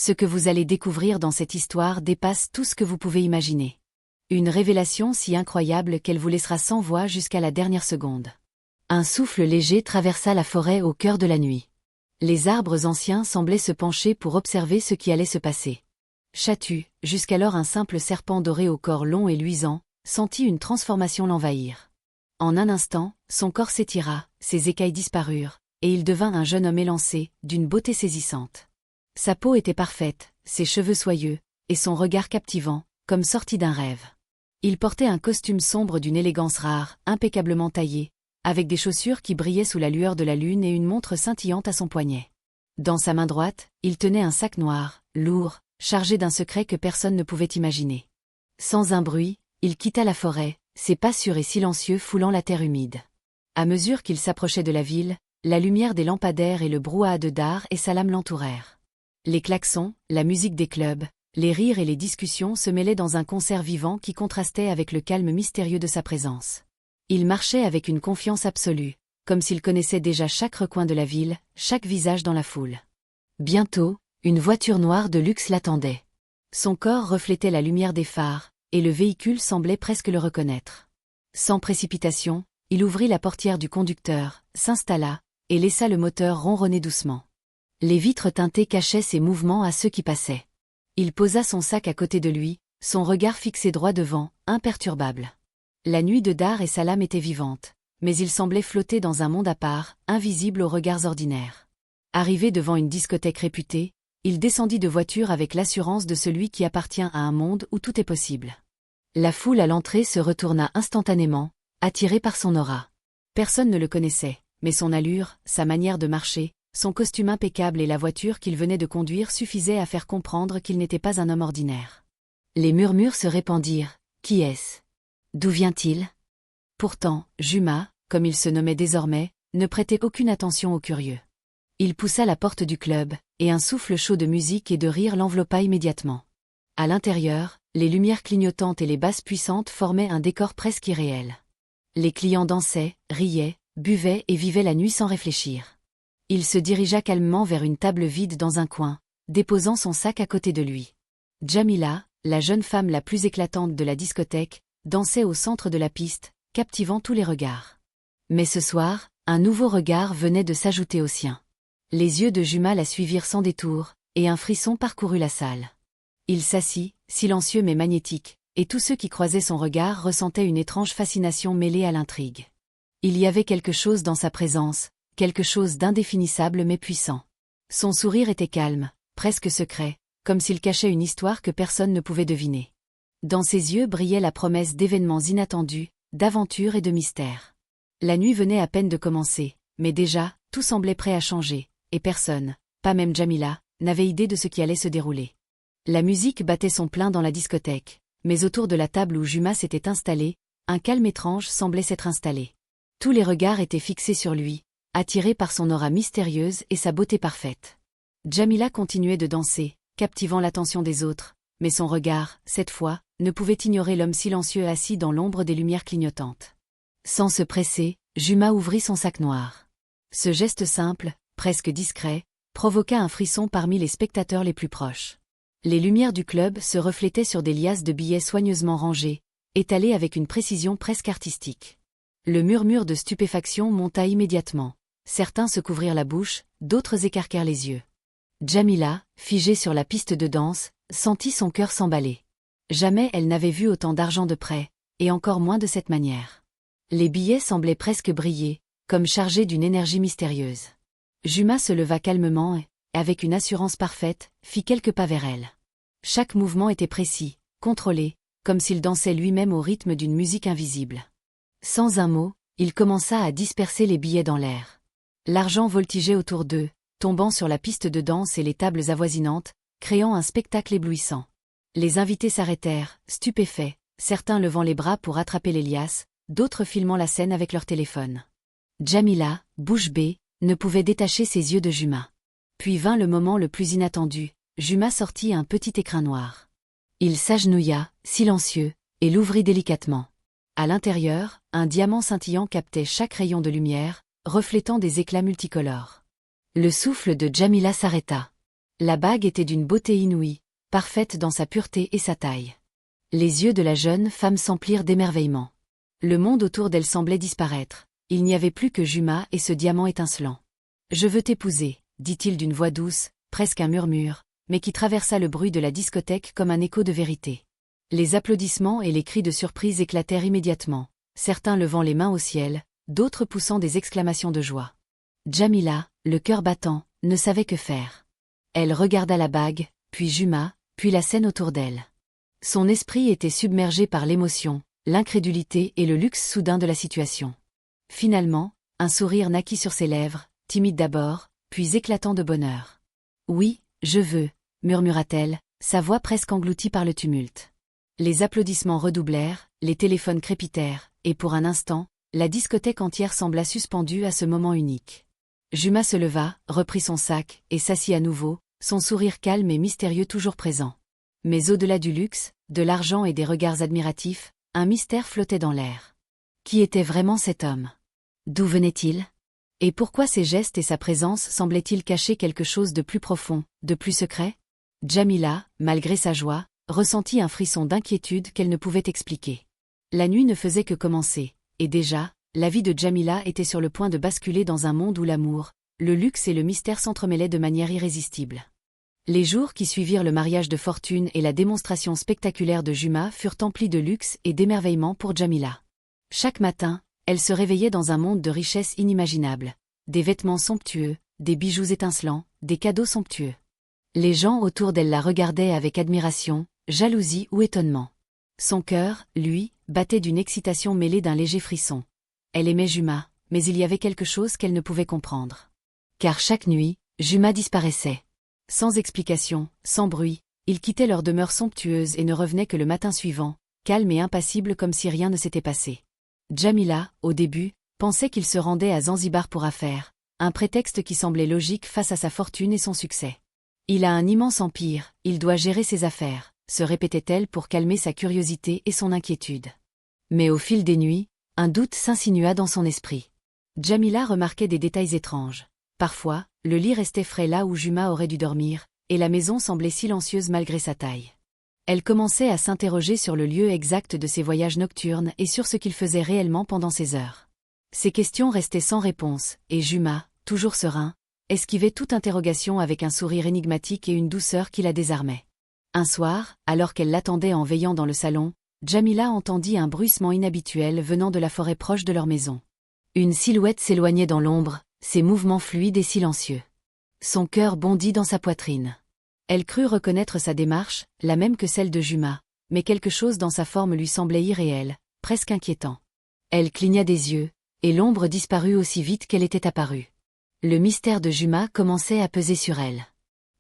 Ce que vous allez découvrir dans cette histoire dépasse tout ce que vous pouvez imaginer. Une révélation si incroyable qu'elle vous laissera sans voix jusqu'à la dernière seconde. Un souffle léger traversa la forêt au cœur de la nuit. Les arbres anciens semblaient se pencher pour observer ce qui allait se passer. Chatu, jusqu'alors un simple serpent doré au corps long et luisant, sentit une transformation l'envahir. En un instant, son corps s'étira, ses écailles disparurent, et il devint un jeune homme élancé, d'une beauté saisissante. Sa peau était parfaite, ses cheveux soyeux, et son regard captivant, comme sorti d'un rêve. Il portait un costume sombre d'une élégance rare, impeccablement taillé, avec des chaussures qui brillaient sous la lueur de la lune et une montre scintillante à son poignet. Dans sa main droite, il tenait un sac noir, lourd, chargé d'un secret que personne ne pouvait imaginer. Sans un bruit, il quitta la forêt, ses pas sûrs et silencieux foulant la terre humide. À mesure qu'il s'approchait de la ville, la lumière des lampadaires et le brouhaha de Dar et Salam l'entourèrent. Les klaxons, la musique des clubs, les rires et les discussions se mêlaient dans un concert vivant qui contrastait avec le calme mystérieux de sa présence. Il marchait avec une confiance absolue, comme s'il connaissait déjà chaque recoin de la ville, chaque visage dans la foule. Bientôt, une voiture noire de luxe l'attendait. Son corps reflétait la lumière des phares, et le véhicule semblait presque le reconnaître. Sans précipitation, il ouvrit la portière du conducteur, s'installa, et laissa le moteur ronronner doucement. Les vitres teintées cachaient ses mouvements à ceux qui passaient. Il posa son sac à côté de lui, son regard fixé droit devant, imperturbable. La nuit de Dar et Salam était vivante, mais il semblait flotter dans un monde à part, invisible aux regards ordinaires. Arrivé devant une discothèque réputée, il descendit de voiture avec l'assurance de celui qui appartient à un monde où tout est possible. La foule à l'entrée se retourna instantanément, attirée par son aura. Personne ne le connaissait, mais son allure, sa manière de marcher, son costume impeccable et la voiture qu'il venait de conduire suffisaient à faire comprendre qu'il n'était pas un homme ordinaire. Les murmures se répandirent. Qui est-ce? D'où vient-il? Pourtant, Juma, comme il se nommait désormais, ne prêtait aucune attention aux curieux. Il poussa la porte du club, et un souffle chaud de musique et de rire l'enveloppa immédiatement. À l'intérieur, les lumières clignotantes et les basses puissantes formaient un décor presque irréel. Les clients dansaient, riaient, buvaient et vivaient la nuit sans réfléchir. Il se dirigea calmement vers une table vide dans un coin, déposant son sac à côté de lui. Jamila, la jeune femme la plus éclatante de la discothèque, dansait au centre de la piste, captivant tous les regards. Mais ce soir, un nouveau regard venait de s'ajouter au sien. Les yeux de Juma la suivirent sans détour, et un frisson parcourut la salle. Il s'assit, silencieux mais magnétique, et tous ceux qui croisaient son regard ressentaient une étrange fascination mêlée à l'intrigue. Il y avait quelque chose dans sa présence, quelque chose d'indéfinissable mais puissant. Son sourire était calme, presque secret, comme s'il cachait une histoire que personne ne pouvait deviner. Dans ses yeux brillait la promesse d'événements inattendus, d'aventures et de mystères. La nuit venait à peine de commencer, mais déjà, tout semblait prêt à changer, et personne, pas même Jamila, n'avait idée de ce qui allait se dérouler. La musique battait son plein dans la discothèque, mais autour de la table où Juma s'était installé, un calme étrange semblait s'être installé. Tous les regards étaient fixés sur lui, attirés par son aura mystérieuse et sa beauté parfaite. Jamila continuait de danser, captivant l'attention des autres, mais son regard, cette fois, ne pouvait ignorer l'homme silencieux assis dans l'ombre des lumières clignotantes. Sans se presser, Juma ouvrit son sac noir. Ce geste simple, presque discret, provoqua un frisson parmi les spectateurs les plus proches. Les lumières du club se reflétaient sur des liasses de billets soigneusement rangés, étalés avec une précision presque artistique. Le murmure de stupéfaction monta immédiatement. Certains se couvrirent la bouche, d'autres écarquèrent les yeux. Jamila, figée sur la piste de danse, sentit son cœur s'emballer. Jamais elle n'avait vu autant d'argent de près, et encore moins de cette manière. Les billets semblaient presque briller, comme chargés d'une énergie mystérieuse. Juma se leva calmement et, avec une assurance parfaite, fit quelques pas vers elle. Chaque mouvement était précis, contrôlé, comme s'il dansait lui-même au rythme d'une musique invisible. Sans un mot, il commença à disperser les billets dans l'air. L'argent voltigeait autour d'eux, tombant sur la piste de danse et les tables avoisinantes, créant un spectacle éblouissant. Les invités s'arrêtèrent, stupéfaits, certains levant les bras pour attraper les liasses, d'autres filmant la scène avec leur téléphone. Jamila, bouche bée, ne pouvait détacher ses yeux de Juma. Puis vint le moment le plus inattendu, Juma sortit un petit écrin noir. Il s'agenouilla, silencieux, et l'ouvrit délicatement. À l'intérieur, un diamant scintillant captait chaque rayon de lumière, reflétant des éclats multicolores. Le souffle de Jamila s'arrêta. La bague était d'une beauté inouïe, parfaite dans sa pureté et sa taille. Les yeux de la jeune femme s'emplirent d'émerveillement. Le monde autour d'elle semblait disparaître. Il n'y avait plus que Juma et ce diamant étincelant. « Je veux t'épouser », dit-il d'une voix douce, presque un murmure, mais qui traversa le bruit de la discothèque comme un écho de vérité. Les applaudissements et les cris de surprise éclatèrent immédiatement, certains levant les mains au ciel, d'autres poussant des exclamations de joie. Djamila, le cœur battant, ne savait que faire. Elle regarda la bague, puis Juma, puis la scène autour d'elle. Son esprit était submergé par l'émotion, l'incrédulité et le luxe soudain de la situation. Finalement, un sourire naquit sur ses lèvres, timide d'abord, puis éclatant de bonheur. « Oui, je veux », murmura-t-elle, sa voix presque engloutie par le tumulte. Les applaudissements redoublèrent, les téléphones crépitèrent, et pour un instant, la discothèque entière sembla suspendue à ce moment unique. Juma se leva, reprit son sac, et s'assit à nouveau, son sourire calme et mystérieux toujours présent. Mais au-delà du luxe, de l'argent et des regards admiratifs, un mystère flottait dans l'air. Qui était vraiment cet homme? D'où venait-il? Et pourquoi ses gestes et sa présence semblaient-ils cacher quelque chose de plus profond, de plus secret? Djamila, malgré sa joie, ressentit un frisson d'inquiétude qu'elle ne pouvait expliquer. La nuit ne faisait que commencer, et déjà, la vie de Djamila était sur le point de basculer dans un monde où l'amour, le luxe et le mystère s'entremêlaient de manière irrésistible. Les jours qui suivirent le mariage de fortune et la démonstration spectaculaire de Juma furent emplis de luxe et d'émerveillement pour Djamila. Chaque matin, elle se réveillait dans un monde de richesses inimaginables. Des vêtements somptueux, des bijoux étincelants, des cadeaux somptueux. Les gens autour d'elle la regardaient avec admiration, jalousie ou étonnement. Son cœur, lui, battait d'une excitation mêlée d'un léger frisson. Elle aimait Juma, mais il y avait quelque chose qu'elle ne pouvait comprendre. Car chaque nuit, Juma disparaissait. Sans explication, sans bruit, il quittait leur demeure somptueuse et ne revenait que le matin suivant, calme et impassible comme si rien ne s'était passé. Djamila, au début, pensait qu'il se rendait à Zanzibar pour affaires, un prétexte qui semblait logique face à sa fortune et son succès. Il a un immense empire, il doit gérer ses affaires, se répétait-elle pour calmer sa curiosité et son inquiétude. Mais au fil des nuits, un doute s'insinua dans son esprit. Djamila remarquait des détails étranges. Parfois, le lit restait frais là où Juma aurait dû dormir, et la maison semblait silencieuse malgré sa taille. Elle commençait à s'interroger sur le lieu exact de ses voyages nocturnes et sur ce qu'il faisait réellement pendant ces heures. Ces questions restaient sans réponse, et Juma, toujours serein, esquivait toute interrogation avec un sourire énigmatique et une douceur qui la désarmait. Un soir, alors qu'elle l'attendait en veillant dans le salon, Djamila entendit un bruissement inhabituel venant de la forêt proche de leur maison. Une silhouette s'éloignait dans l'ombre, ses mouvements fluides et silencieux. Son cœur bondit dans sa poitrine. Elle crut reconnaître sa démarche, la même que celle de Juma, mais quelque chose dans sa forme lui semblait irréel, presque inquiétant. Elle cligna des yeux, et l'ombre disparut aussi vite qu'elle était apparue. Le mystère de Juma commençait à peser sur elle.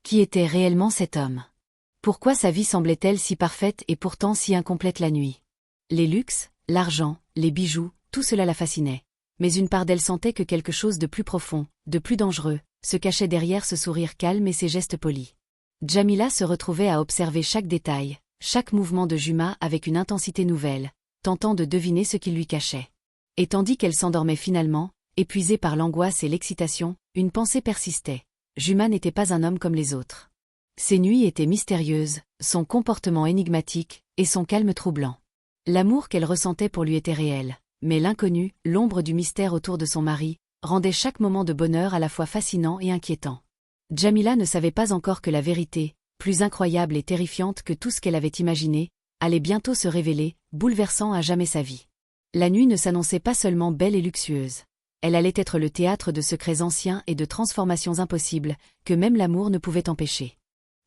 Qui était réellement cet homme? Pourquoi sa vie semblait-elle si parfaite et pourtant si incomplète la nuit? Les luxes, l'argent, les bijoux, tout cela la fascinait. Mais une part d'elle sentait que quelque chose de plus profond, de plus dangereux, se cachait derrière ce sourire calme et ces gestes polis. Djamila se retrouvait à observer chaque détail, chaque mouvement de Juma avec une intensité nouvelle, tentant de deviner ce qu'il lui cachait. Et tandis qu'elle s'endormait finalement, épuisée par l'angoisse et l'excitation, une pensée persistait. Juma n'était pas un homme comme les autres. Ses nuits étaient mystérieuses, son comportement énigmatique, et son calme troublant. L'amour qu'elle ressentait pour lui était réel, mais l'inconnu, l'ombre du mystère autour de son mari, rendait chaque moment de bonheur à la fois fascinant et inquiétant. Djamila ne savait pas encore que la vérité, plus incroyable et terrifiante que tout ce qu'elle avait imaginé, allait bientôt se révéler, bouleversant à jamais sa vie. La nuit ne s'annonçait pas seulement belle et luxueuse. Elle allait être le théâtre de secrets anciens et de transformations impossibles, que même l'amour ne pouvait empêcher.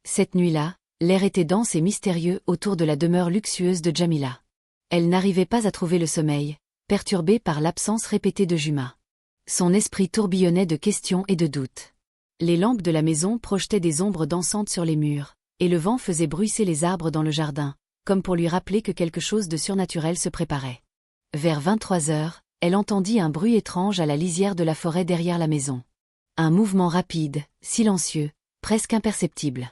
Cette nuit-là, l'air était dense et mystérieux autour de la demeure luxueuse de Djamila. Elle n'arrivait pas à trouver le sommeil, perturbée par l'absence répétée de Juma. Son esprit tourbillonnait de questions et de doutes. Les lampes de la maison projetaient des ombres dansantes sur les murs, et le vent faisait bruisser les arbres dans le jardin, comme pour lui rappeler que quelque chose de surnaturel se préparait. Vers 23 heures, elle entendit un bruit étrange à la lisière de la forêt derrière la maison. Un mouvement rapide, silencieux, presque imperceptible.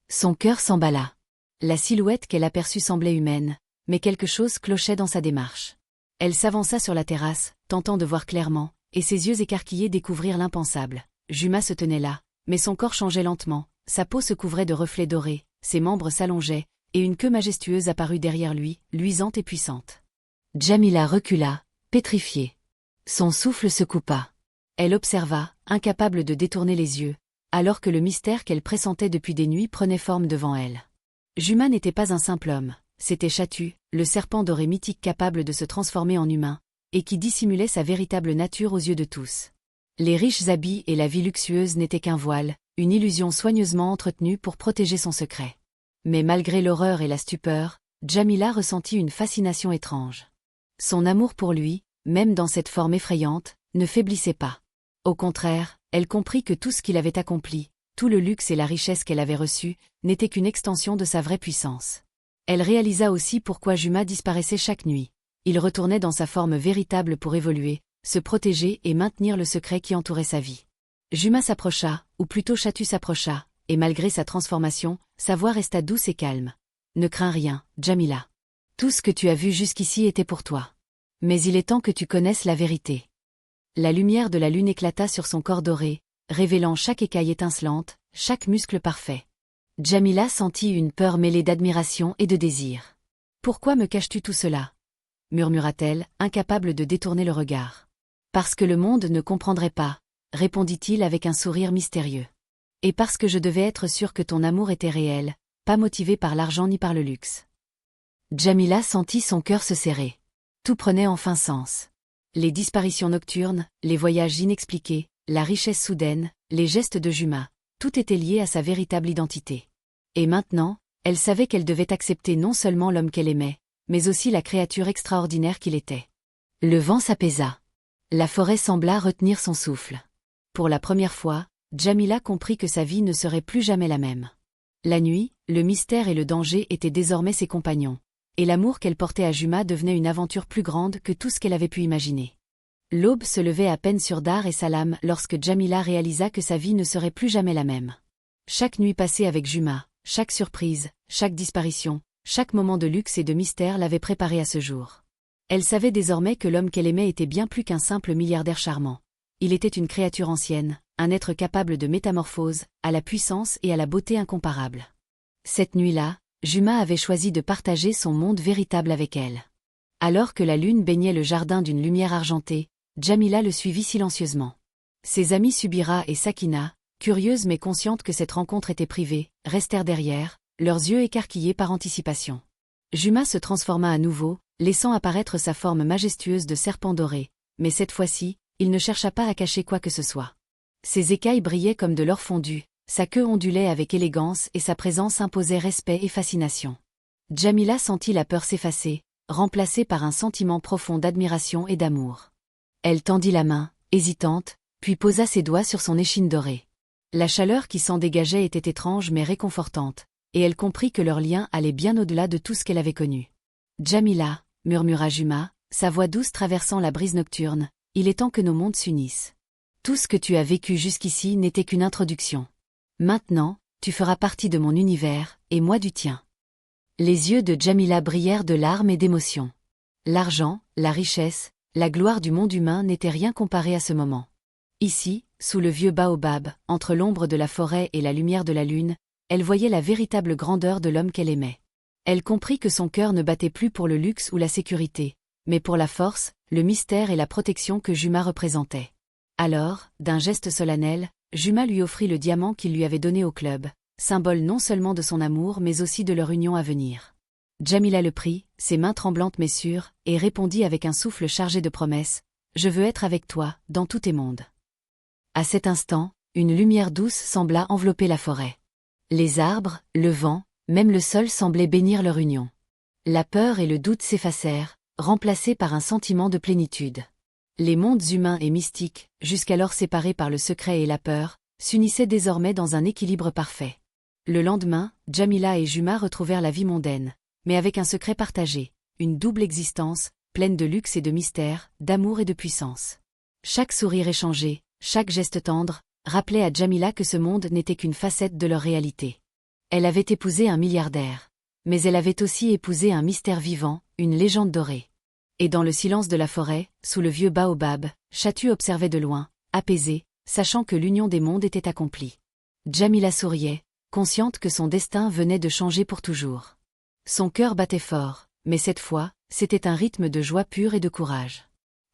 Son cœur s'emballa. La silhouette qu'elle aperçut semblait humaine, mais quelque chose clochait dans sa démarche. Elle s'avança sur la terrasse, tentant de voir clairement, et ses yeux écarquillés découvrirent l'impensable. Juma se tenait là, mais son corps changeait lentement, sa peau se couvrait de reflets dorés, ses membres s'allongeaient, et une queue majestueuse apparut derrière lui, luisante et puissante. Djamila recula, pétrifiée. Son souffle se coupa. Elle observa, incapable de détourner les yeux, alors que le mystère qu'elle pressentait depuis des nuits prenait forme devant elle. Juma n'était pas un simple homme, c'était Shatu, le serpent doré mythique capable de se transformer en humain, et qui dissimulait sa véritable nature aux yeux de tous. Les riches habits et la vie luxueuse n'étaient qu'un voile, une illusion soigneusement entretenue pour protéger son secret. Mais malgré l'horreur et la stupeur, Djamila ressentit une fascination étrange. Son amour pour lui, même dans cette forme effrayante, ne faiblissait pas. Au contraire, elle comprit que tout ce qu'il avait accompli, tout le luxe et la richesse qu'elle avait reçus, n'était qu'une extension de sa vraie puissance. Elle réalisa aussi pourquoi Juma disparaissait chaque nuit. Il retournait dans sa forme véritable pour évoluer, se protéger et maintenir le secret qui entourait sa vie. Juma s'approcha, ou plutôt Shatu s'approcha, et malgré sa transformation, sa voix resta douce et calme. « Ne crains rien, Djamila. Tout ce que tu as vu jusqu'ici était pour toi. Mais il est temps que tu connaisses la vérité. » La lumière de la lune éclata sur son corps doré, révélant chaque écaille étincelante, chaque muscle parfait. Djamila sentit une peur mêlée d'admiration et de désir. « Pourquoi me caches-tu tout cela ?» murmura-t-elle, incapable de détourner le regard. « Parce que le monde ne comprendrait pas, » répondit-il avec un sourire mystérieux. « Et parce que je devais être sûre que ton amour était réel, pas motivé par l'argent ni par le luxe. » Djamila sentit son cœur se serrer. Tout prenait enfin sens. Les disparitions nocturnes, les voyages inexpliqués, la richesse soudaine, les gestes de Juma, tout était lié à sa véritable identité. Et maintenant, elle savait qu'elle devait accepter non seulement l'homme qu'elle aimait, mais aussi la créature extraordinaire qu'il était. Le vent s'apaisa. La forêt sembla retenir son souffle. Pour la première fois, Djamila comprit que sa vie ne serait plus jamais la même. La nuit, le mystère et le danger étaient désormais ses compagnons, et l'amour qu'elle portait à Juma devenait une aventure plus grande que tout ce qu'elle avait pu imaginer. L'aube se levait à peine sur Dar et Salam lorsque Djamila réalisa que sa vie ne serait plus jamais la même. Chaque nuit passée avec Juma, chaque surprise, chaque disparition, chaque moment de luxe et de mystère l'avait préparée à ce jour. Elle savait désormais que l'homme qu'elle aimait était bien plus qu'un simple milliardaire charmant. Il était une créature ancienne, un être capable de métamorphose, à la puissance et à la beauté incomparables. Cette nuit-là, Juma avait choisi de partager son monde véritable avec elle. Alors que la lune baignait le jardin d'une lumière argentée, Djamila le suivit silencieusement. Ses amis Subira et Sakina, curieuses mais conscientes que cette rencontre était privée, restèrent derrière, leurs yeux écarquillés par anticipation. Juma se transforma à nouveau, laissant apparaître sa forme majestueuse de serpent doré, mais cette fois-ci, il ne chercha pas à cacher quoi que ce soit. Ses écailles brillaient comme de l'or fondu, sa queue ondulait avec élégance et sa présence imposait respect et fascination. Djamila sentit la peur s'effacer, remplacée par un sentiment profond d'admiration et d'amour. Elle tendit la main, hésitante, puis posa ses doigts sur son échine dorée. La chaleur qui s'en dégageait était étrange mais réconfortante, et elle comprit que leur lien allait bien au-delà de tout ce qu'elle avait connu. « Djamila » murmura Juma, sa voix douce traversant la brise nocturne, « il est temps que nos mondes s'unissent. Tout ce que tu as vécu jusqu'ici n'était qu'une introduction. Maintenant, tu feras partie de mon univers, et moi du tien. » Les yeux de Djamila brillèrent de larmes et d'émotion. L'argent, la richesse, la gloire du monde humain n'étaient rien comparé à ce moment. Ici, sous le vieux baobab, entre l'ombre de la forêt et la lumière de la lune, elle voyait la véritable grandeur de l'homme qu'elle aimait. Elle comprit que son cœur ne battait plus pour le luxe ou la sécurité, mais pour la force, le mystère et la protection que Juma représentait. Alors, d'un geste solennel, Juma lui offrit le diamant qu'il lui avait donné au club, symbole non seulement de son amour mais aussi de leur union à venir. Djamila le prit, ses mains tremblantes mais sûres, et répondit avec un souffle chargé de promesses, « Je veux être avec toi, dans tous tes mondes. » À cet instant, une lumière douce sembla envelopper la forêt. Les arbres, le vent, même le sol semblaient bénir leur union. La peur et le doute s'effacèrent, remplacés par un sentiment de plénitude. Les mondes humains et mystiques, jusqu'alors séparés par le secret et la peur, s'unissaient désormais dans un équilibre parfait. Le lendemain, Djamila et Juma retrouvèrent la vie mondaine, mais avec un secret partagé, une double existence, pleine de luxe et de mystère, d'amour et de puissance. Chaque sourire échangé, chaque geste tendre, rappelait à Djamila que ce monde n'était qu'une facette de leur réalité. Elle avait épousé un milliardaire. Mais elle avait aussi épousé un mystère vivant, une légende dorée. Et dans le silence de la forêt, sous le vieux baobab, Shatu observait de loin, apaisé, sachant que l'union des mondes était accomplie. Djamila souriait, consciente que son destin venait de changer pour toujours. Son cœur battait fort, mais cette fois, c'était un rythme de joie pure et de courage.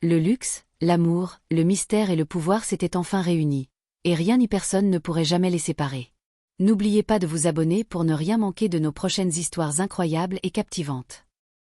Le luxe, l'amour, le mystère et le pouvoir s'étaient enfin réunis, et rien ni personne ne pourrait jamais les séparer. N'oubliez pas de vous abonner pour ne rien manquer de nos prochaines histoires incroyables et captivantes.